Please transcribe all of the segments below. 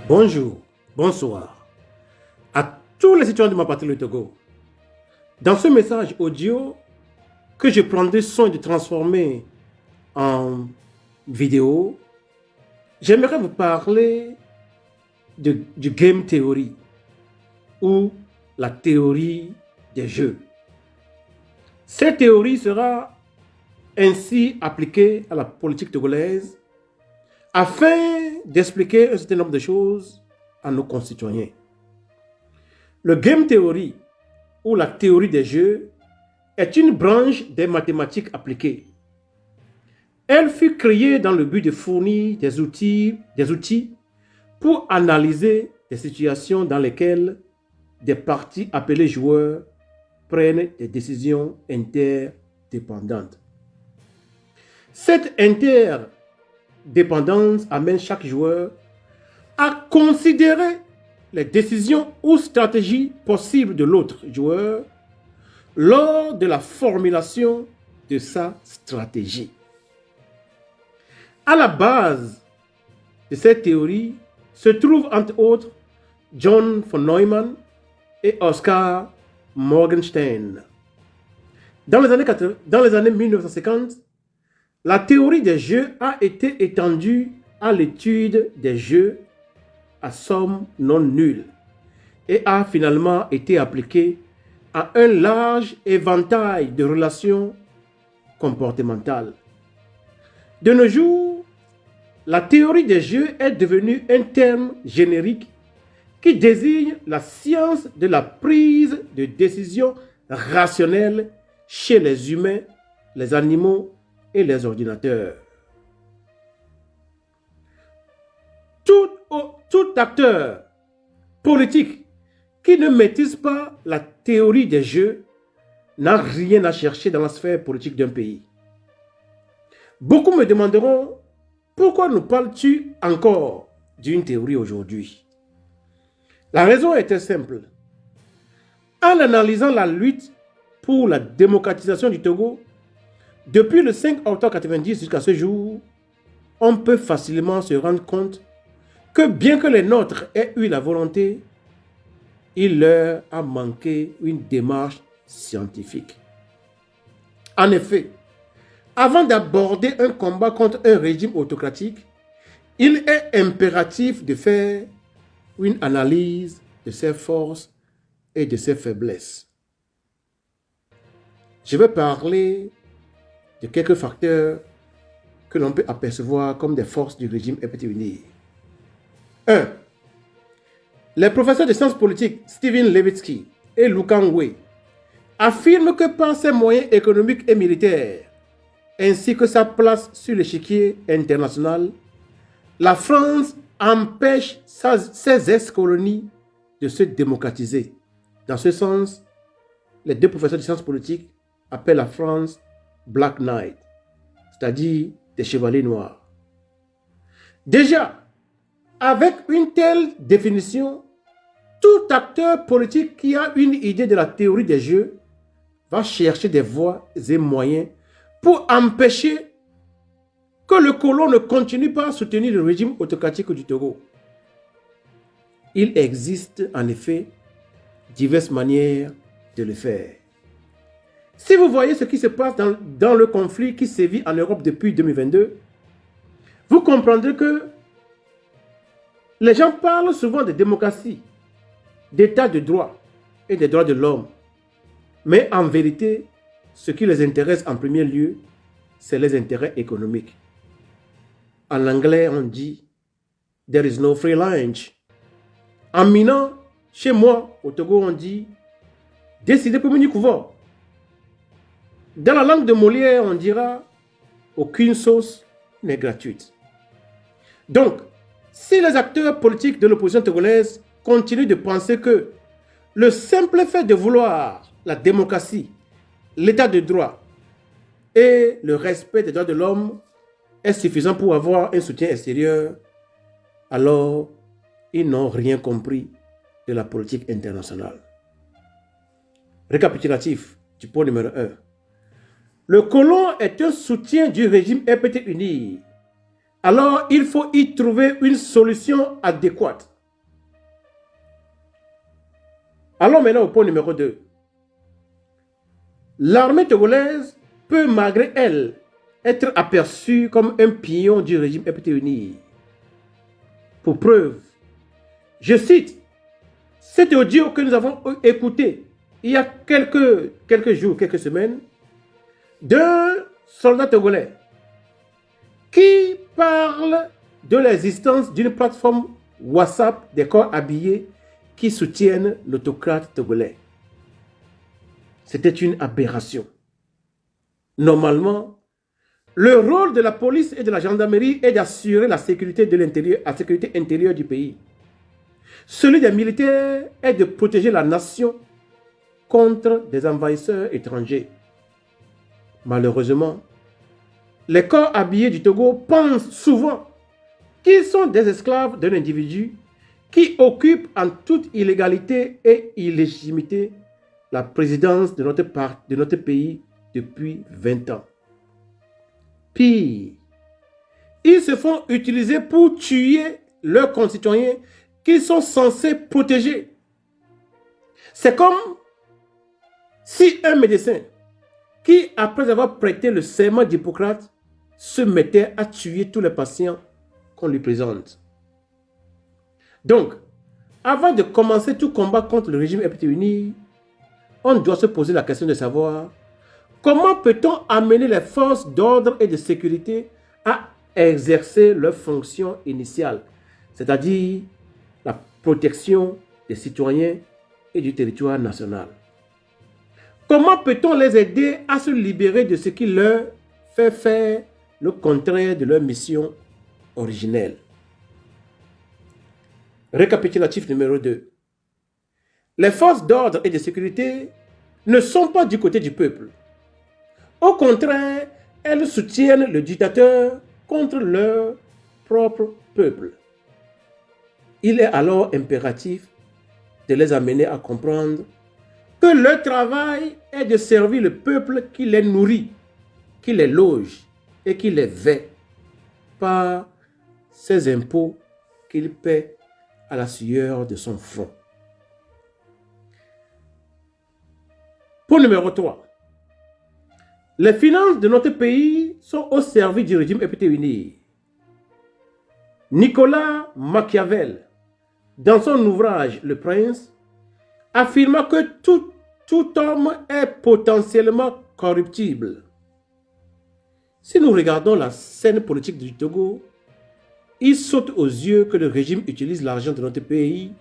Bonjour, bonsoir à tous les citoyens de ma patrie le Togo. Dans ce message audio que je prendrai soin de transformer en vidéo, j'aimerais vous parler du game theory ou la théorie des jeux. Cette théorie sera ainsi appliquée à la politique togolaise afin d'expliquer un certain nombre de choses à nos concitoyens. Le game theory ou la théorie des jeux est une branche des mathématiques appliquées. Elle fut créée dans le but de fournir des outils pour analyser des situations dans lesquelles des parties appelées joueurs prennent des décisions interdépendantes. Cette interdépendance amène chaque joueur à considérer les décisions ou stratégies possibles de l'autre joueur lors de la formulation de sa stratégie. À la base de cette théorie se trouvent entre autres John von Neumann et Oscar Morgenstern. Dans les années 1950, la théorie des jeux a été étendue à l'étude des jeux à somme non nulle et a finalement été appliquée à un large éventail de relations comportementales. De nos jours, la théorie des jeux est devenue un terme générique qui désigne la science de la prise de décision rationnelle chez les humains, les animaux et les ordinateurs. Tout acteur politique qui ne maîtrise pas la théorie des jeux n'a rien à chercher dans la sphère politique d'un pays. Beaucoup me demanderont pourquoi nous parles-tu encore d'une théorie aujourd'hui? La raison est très simple. En analysant la lutte pour la démocratisation du Togo, depuis le 5 octobre 1990 jusqu'à ce jour, on peut facilement se rendre compte que bien que les nôtres aient eu la volonté, il leur a manqué une démarche scientifique. En effet, avant d'aborder un combat contre un régime autocratique, il est impératif de faire une analyse de ses forces et de ses faiblesses. Je vais parler de quelques facteurs que l'on peut apercevoir comme des forces du régime FPT-UNI. 1. Les professeurs de sciences politiques Steven Levitsky et Lukan Wei affirment que par ses moyens économiques et militaires, ainsi que sa place sur l'échiquier international, la France empêche ses ex-colonies de se démocratiser. Dans ce sens, les deux professeurs de sciences politiques appellent la France Black Knight, c'est-à-dire des chevaliers noirs. Déjà, avec une telle définition, tout acteur politique qui a une idée de la théorie des jeux va chercher des voies et moyens pour empêcher que le colon ne continue pas à soutenir le régime autocratique du Togo. Il existe en effet diverses manières de le faire. Si vous voyez ce qui se passe dans le conflit qui sévit en Europe depuis 2022, vous comprendrez que les gens parlent souvent de démocratie, d'état de droit et des droits de l'homme. Mais en vérité, ce qui les intéresse en premier lieu, c'est les intérêts économiques. En anglais, on dit « There is no free lunch ». En minant, chez moi, au Togo, on dit « Décidez pour mon couvert ». Dans la langue de Molière, on dira « Aucune sauce n'est gratuite ». Donc, si les acteurs politiques de l'opposition togolaise continuent de penser que le simple fait de vouloir la démocratie, l'état de droit et le respect des droits de l'homme est suffisant pour avoir un soutien extérieur, alors ils n'ont rien compris de la politique internationale. Récapitulatif du point numéro 1. Le colon est un soutien du régime FPT-UNI. Alors, il faut y trouver une solution adéquate. Allons maintenant au point numéro 2. L'armée togolaise peut, malgré elle, être aperçue comme un pion du régime FPT-UNI. Pour preuve, je cite cet audio que nous avons écouté il y a quelques jours, quelques semaines, d'un soldat togolais qui parle de l'existence d'une plateforme WhatsApp des corps habillés qui soutiennent l'autocrate togolais. C'était une aberration. Normalement, le rôle de la police et de la gendarmerie est d'assurer la sécurité de l'intérieur, la sécurité intérieure du pays. Celui des militaires est de protéger la nation contre des envahisseurs étrangers. Malheureusement, les corps habillés du Togo pensent souvent qu'ils sont des esclaves d'un individu qui occupe en toute illégalité et illégitimité la présidence de notre pays depuis 20 ans. Pire, ils se font utiliser pour tuer leurs concitoyens qu'ils sont censés protéger. C'est comme si un médecin qui, après avoir prêté le serment d'Hippocrate, se mettait à tuer tous les patients qu'on lui présente. Donc, avant de commencer tout combat contre le régime FPT-UNI, on doit se poser la question de savoir comment peut-on amener les forces d'ordre et de sécurité à exercer leurs fonctions initiales, c'est-à-dire la protection des citoyens et du territoire national. Comment peut-on les aider à se libérer de ce qui leur fait faire le contraire de leur mission originelle? Récapitulatif numéro 2. Les forces d'ordre et de sécurité ne sont pas du côté du peuple. Au contraire, elles soutiennent le dictateur contre leur propre peuple. Il est alors impératif de les amener à comprendre que leur travail est de servir le peuple qui les nourrit, qui les loge et qui les vêt par ces impôts qu'ils paient à la sueur de son front. Point numéro 3. Les finances de notre pays sont au service du régime FPT-UNI. Nicolas Machiavel, dans son ouvrage Le Prince, affirma que tout homme est potentiellement corruptible. Si nous regardons la scène politique du Togo, il saute aux yeux que le régime utilise l'argent de notre pays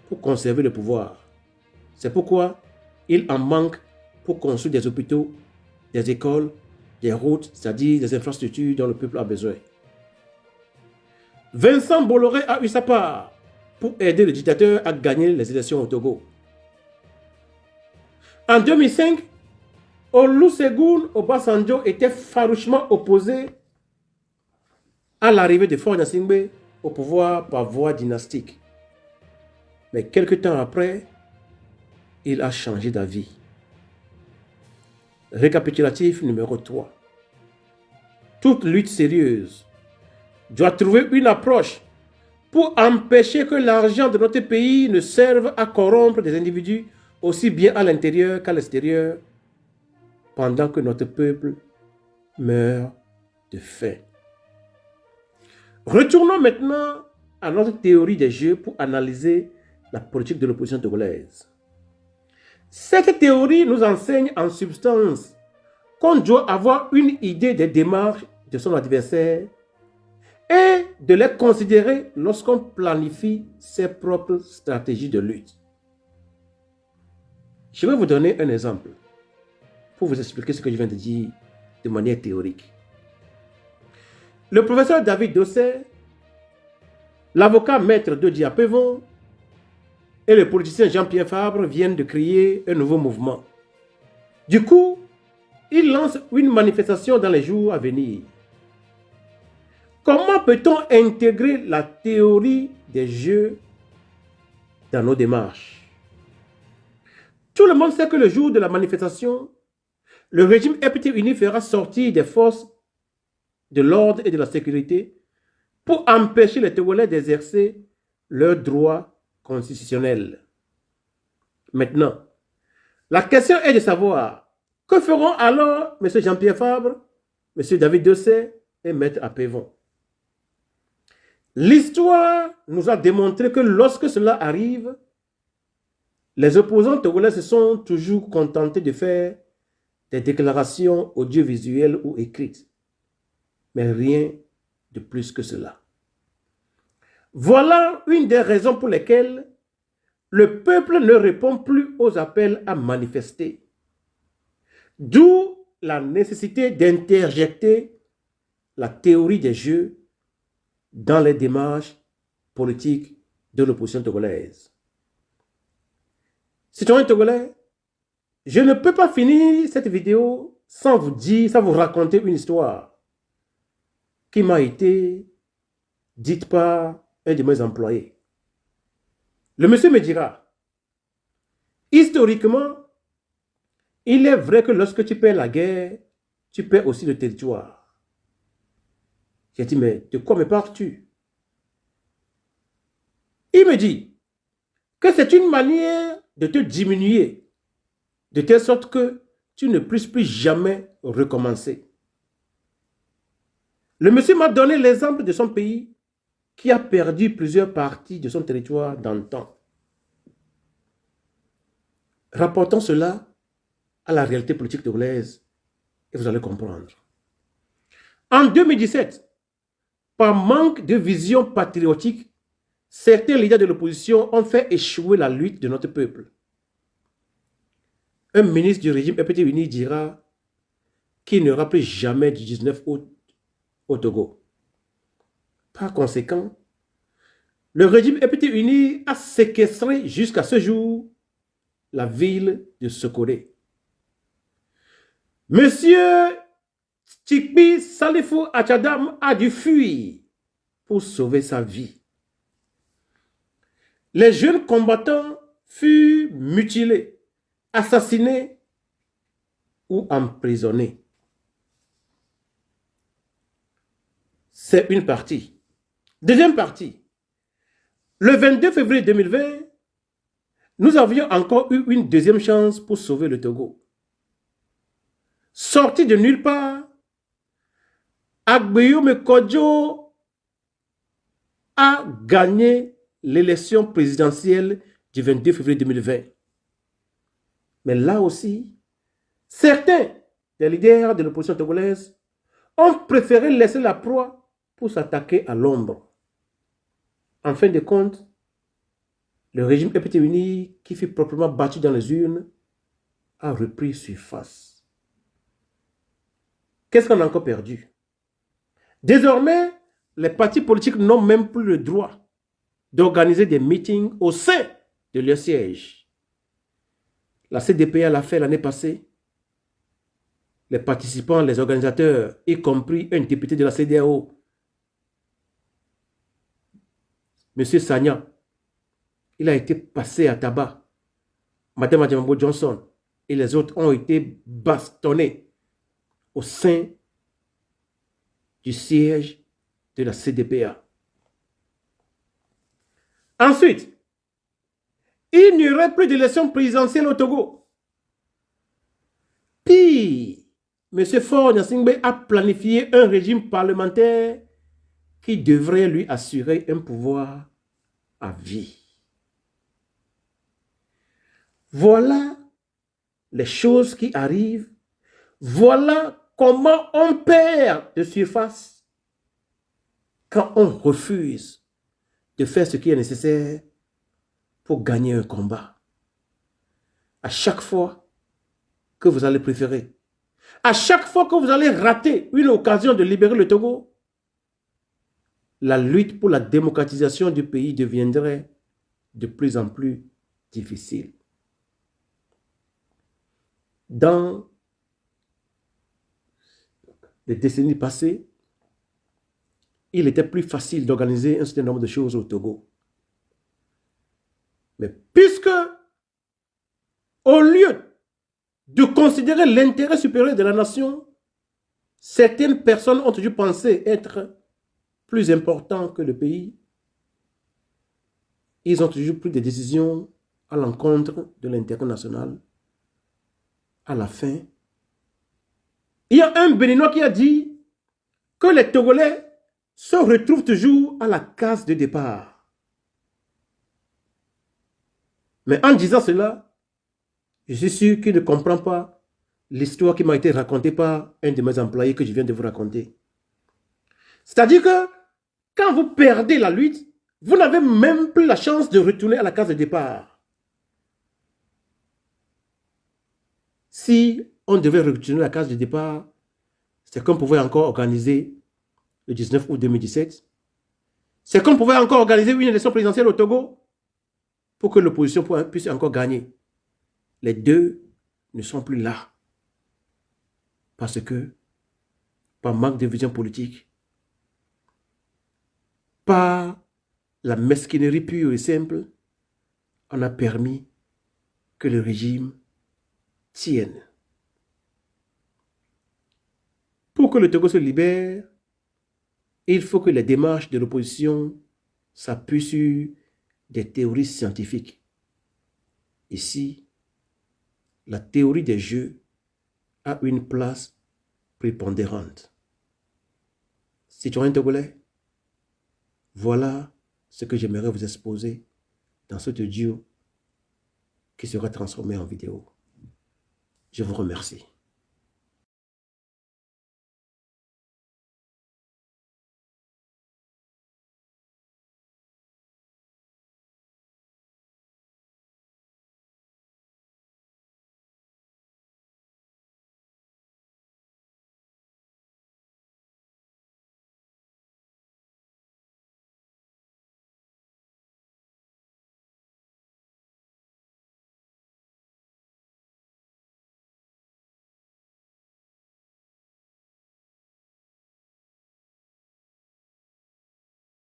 pour conserver le pouvoir. C'est pourquoi il en manque pour construire des hôpitaux, des écoles, des routes, c'est-à-dire des infrastructures dont le peuple a besoin. Vincent Bolloré a eu sa part pour aider le dictateur à gagner les élections au Togo. En 2005, Olusegun Obasanjo était farouchement opposé à l'arrivée de Faure Gnassingbé au pouvoir par voie dynastique. Mais quelque temps après, il a changé d'avis. Récapitulatif numéro 3. Toute lutte sérieuse doit trouver une approche pour empêcher que l'argent de notre pays ne serve à corrompre des individus aussi bien à l'intérieur qu'à l'extérieur, pendant que notre peuple meurt de faim. Retournons maintenant à notre théorie des jeux pour analyser la politique de l'opposition togolaise. Cette théorie nous enseigne en substance qu'on doit avoir une idée des démarches de son adversaire et de les considérer lorsqu'on planifie ses propres stratégies de lutte. Je vais vous donner un exemple pour vous expliquer ce que je viens de dire de manière théorique. Le professeur David Dossé, l'avocat maître de Diapévon et le politicien Jean-Pierre Fabre viennent de créer un nouveau mouvement. Du coup, ils lancent une manifestation dans les jours à venir. Comment peut-on intégrer la théorie des jeux dans nos démarches? Tout le monde sait que le jour de la manifestation, le régime FPT-UNI fera sortir des forces de l'ordre et de la sécurité pour empêcher les Togolais d'exercer leurs droits constitutionnels. maintenant. La question est de savoir, que feront alors M. Jean-Pierre Fabre, M. David Dessay et Maître Apévon? L'histoire nous a démontré que lorsque cela arrive, les opposants togolais se sont toujours contentés de faire des déclarations audiovisuelles ou écrites, mais rien de plus que cela. Voilà une des raisons pour lesquelles le peuple ne répond plus aux appels à manifester. D'où la nécessité d'interjecter la théorie des jeux dans les démarches politiques de l'opposition togolaise. Citoyens togolais, je ne peux pas finir cette vidéo sans vous raconter une histoire qui m'a été dite par un de mes employés. Le monsieur me dira, historiquement, il est vrai que lorsque tu perds la guerre, tu perds aussi le territoire. J'ai dit, mais de quoi me parles-tu? Il me dit que c'est une manière de te diminuer, de telle sorte que tu ne puisses plus jamais recommencer. Le monsieur m'a donné l'exemple de son pays qui a perdu plusieurs parties de son territoire dans le temps. Rapportons cela à la réalité politique togolaise et vous allez comprendre. En 2017, par manque de vision patriotique, certains leaders de l'opposition ont fait échouer la lutte de notre peuple. Un ministre du régime EPT Uni dira qu'il n'y aura plus jamais du 19 août au Togo. Par conséquent, le régime EPT Uni a séquestré jusqu'à ce jour la ville de Sokoré. Monsieur Tchikpi Salifou Achadam a dû fuir pour sauver sa vie. Les jeunes combattants furent mutilés, assassinés ou emprisonnés. C'est une partie. Deuxième partie. Le 22 février 2020, nous avions encore eu une deuxième chance pour sauver le Togo. Sorti de nulle part, Agbeyoume Kodjo a gagné l'élection présidentielle du 22 février 2020. Mais là aussi, certains des leaders de l'opposition togolaise ont préféré laisser la proie pour s'attaquer à l'ombre. En fin de compte, le régime EPT Uni, qui fut proprement battu dans les urnes, a repris surface. Qu'est-ce qu'on a encore perdu? Désormais, les partis politiques n'ont même plus le droit d'organiser des meetings au sein de leur siège. La CDPA l'a fait l'année passée. Les participants, les organisateurs, y compris un député de la CEDEAO, M. Sagna, il a été passé à tabac. Mme Adjambo Johnson et les autres ont été bastonnés au sein du siège de la CDPA. Ensuite, il n'y aurait plus d'élection présidentielle au Togo. Pire, M. Faure Gnassingbé a planifié un régime parlementaire qui devrait lui assurer un pouvoir à vie. Voilà les choses qui arrivent. Voilà comment on perd de surface quand on refuse de faire ce qui est nécessaire pour gagner un combat. À chaque fois que vous allez préférer, à chaque fois que vous allez rater une occasion de libérer le Togo, la lutte pour la démocratisation du pays deviendrait de plus en plus difficile. Dans les décennies passées, il était plus facile d'organiser un certain nombre de choses au Togo. Mais puisque, au lieu de considérer l'intérêt supérieur de la nation, certaines personnes ont toujours pensé être plus importants que le pays, ils ont toujours pris des décisions à l'encontre de l'intérêt national, à la fin, il y a un Béninois qui a dit que les Togolais se retrouvent toujours à la case de départ. Mais en disant cela, je suis sûr qu'il ne comprend pas l'histoire qui m'a été racontée par un de mes employés que je viens de vous raconter. C'est-à-dire que quand vous perdez la lutte, vous n'avez même plus la chance de retourner à la case de départ. Si on devait retourner à la case de départ, c'est qu'on pouvait encore organiser le 19 août 2017. C'est qu'on pouvait encore organiser une élection présidentielle au Togo pour que l'opposition puisse encore gagner. Les deux ne sont plus là. Parce que, par manque de vision politique, par la mesquinerie pure et simple, on a permis que le régime tienne. Pour que le Togo se libère, il faut que les démarches de l'opposition s'appuient sur des théories scientifiques. Ici, la théorie des jeux a une place prépondérante. Citoyens togolais, voilà ce que j'aimerais vous exposer dans ce audio qui sera transformé en vidéo. Je vous remercie.